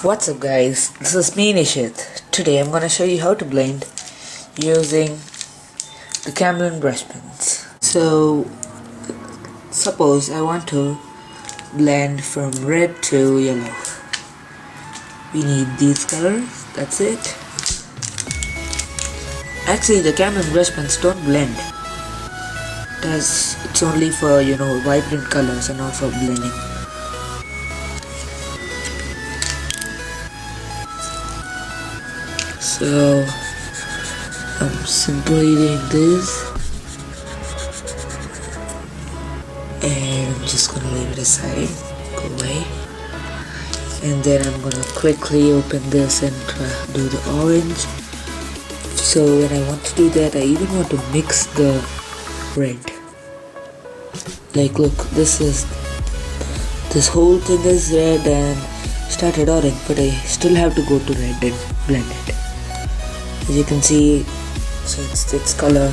What's up guys, this is me Nishit. Today I'm gonna show you how to blend using the Camlin Brush pens. So suppose I want to blend from red to yellow. We need these colors, that's it. Actually the Camlin Brush pens don't blend. It's only for vibrant colors and not for blending. So I'm simply doing this and I'm just gonna leave it aside, go away, and then I'm gonna quickly open this and do the orange. So when I want to do that, I even want to mix the red. Like look, this whole thing is red and started orange, but I still have to go to red and blend it. As you can see, so it's its color,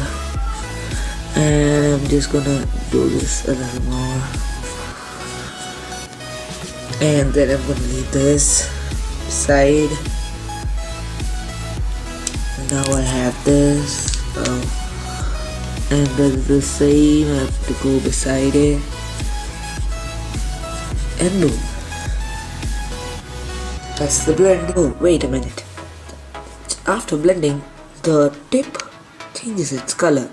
and I'm just gonna do this a little more, and then I'm gonna leave this side. Now I have this, and the same, I have to go beside it, and boom, that's the blend. Oh wait a minute. After blending, the tip changes its color.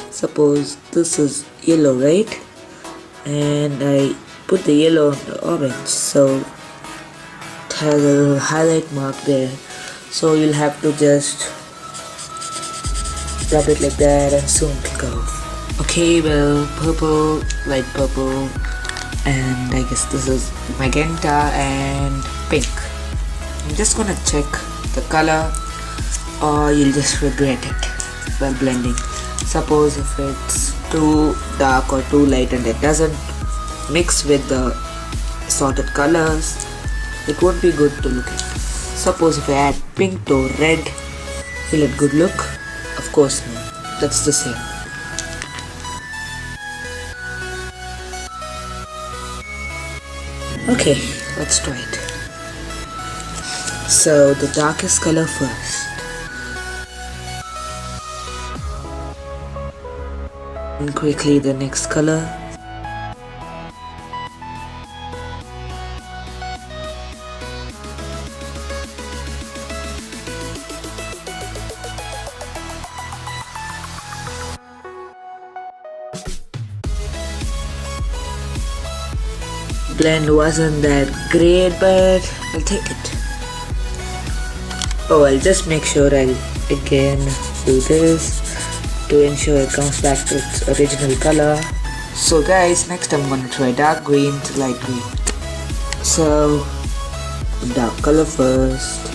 Suppose this is yellow, right? And I put the yellow on the orange, so it has a little highlight mark there. So you'll have to just rub it like that and soon it'll go. Okay, well, purple, light purple, and I guess this is magenta and pink. I'm just gonna check the color, or you'll just regret it while blending. Suppose if it's too dark or too light and it doesn't mix with the sorted colors, it won't be good to look at. Suppose if I add pink to red, will it good look? Of course no, that's the same. Okay, let's try it. So the darkest color first. And quickly the next color. Blend wasn't that great, but I'll take it. Oh, I'll just make sure I'll again do this to ensure it comes back to its original color. So guys, next I'm gonna try dark green to light green. So dark color first.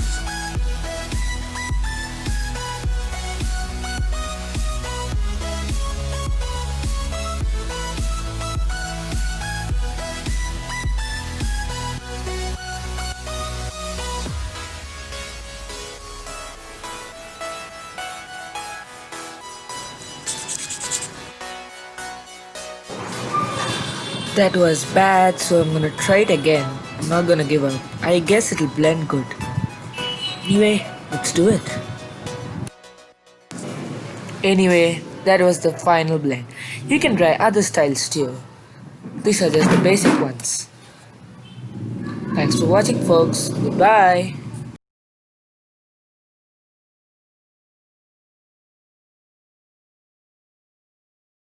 That was bad, so I'm gonna try it again. I'm not gonna give up. I guess it'll blend good. Anyway, let's do it. Anyway, that was the final blend. You can try other styles too. These are just the basic ones. Thanks for watching folks. Goodbye.